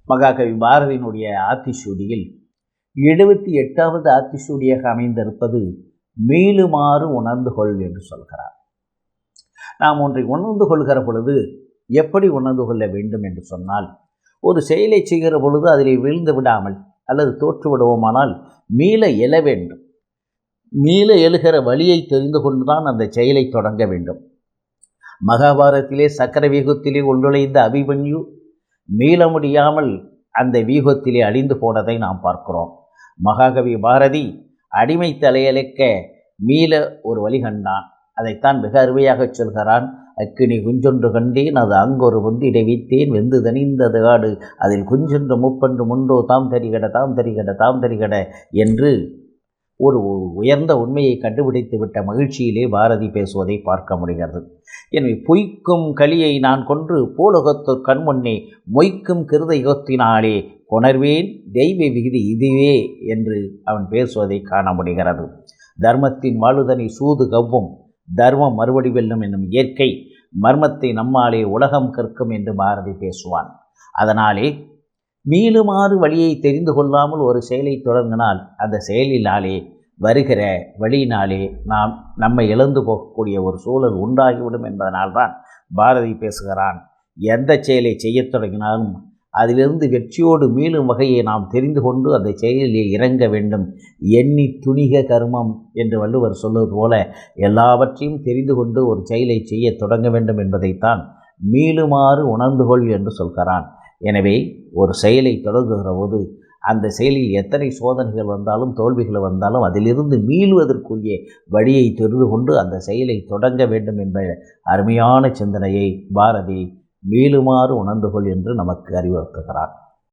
மகாகவி பாரதியினுடைய ஆத்திசூடியில் 78வது ஆத்திசூடியாக அமைந்திருப்பது மீளுமாறு உணர்ந்து கொள் என்று சொல்கிறார். நாம் ஒன்றை உணர்ந்து கொள்கிற பொழுது எப்படி உணர்ந்து கொள்ள வேண்டும் என்று சொன்னால், ஒரு செயலை செய்கிற பொழுது அதில் வீழ்ந்து விடாமல் அல்லது தோற்று விடுவோமானால் மீள எழ வேண்டும். மீள எழுகிற வழியை தெரிந்து கொண்டுதான் அந்த செயலை தொடங்க வேண்டும். மகாபாரதத்திலே சக்கர வியூகத்திலே உள்நுழைந்த அபிமன்யு மீள முடியாமல் அந்த வியூகத்திலே அழிந்து போனதை நாம் பார்க்கிறோம். மகாகவி பாரதி அடிமை தலையழைக்க மீள ஒரு வழி கண்டான். அதைத்தான் மிக அருமையாக சொல்கிறான். அக்கினி குஞ்சொன்று கண்டேன், அது அங்கொரு முந்திடை வைத்தேன், வெந்து தனிந்தது காடு, அதில் குஞ்சொன்று முப்பன்று முண்டோ தாம் தரிகட தாம் தரிகட தாம் தரிகட என்று ஒரு உயர்ந்த உண்மையை கண்டுபிடித்து விட்ட மகிழ்ச்சியிலே பாரதி பேசுவதை பார்க்க முடிகிறது. எனவே பொய்க்கும் கலியை நான் கொன்று போலகத்தோர் கண்முன்னே மொய்க்கும் கிருத யுகத்தினாலே கொணர்வேன் தெய்வ விகுதி இதுவே என்று அவன் பேசுவதை காண முடிகிறது. தர்மத்தின் வாழுதனை சூது கவ்வும், தர்மம் மறுபடி வெல்லும் என்னும் இயற்கை மர்மத்தை நம்மாலே உலகம் கற்கும் என்று பாரதி பேசுவான். அதனாலே மீளுமாறு வழியை தெரிந்து கொள்ளாமல் ஒரு செயலை தொடங்கினால் அந்த செயலினாலே வருகிற வழியினாலே நம்மை இழந்து போகக்கூடிய ஒரு சூழல் உண்டாகிவிடும் என்பதனால்தான் பாரதி பேசுகிறான். எந்த செயலை செய்ய தொடங்கினாலும் அதிலிருந்து வெற்றியோடு மீளும் வகையை நாம் தெரிந்து கொண்டு அந்த செயலிலே இறங்க வேண்டும். எண்ணி துணிக கர்மம் என்று வள்ளுவர் சொல்வது போல எல்லாவற்றையும் தெரிந்து கொண்டு ஒரு செயலை செய்ய தொடங்க வேண்டும் என்பதைத்தான் மீளுமாறு உணர்ந்து கொள் என்று சொல்கிறான். எனவே ஒரு செயலை தொடங்குகிற போது அந்த செயலில் எத்தனை சோதனைகள் வந்தாலும் தோல்விகள் வந்தாலும் அதிலிருந்து மீளுவதற்குரிய வழியை தெரிந்து கொண்டு அந்த செயலை தொடங்க வேண்டும் என்ற அருமையான சிந்தனையை பாரதி மீளுமாறு உணர்ந்து கொள் என்று நமக்கு அறிவுறுத்துகிறார்.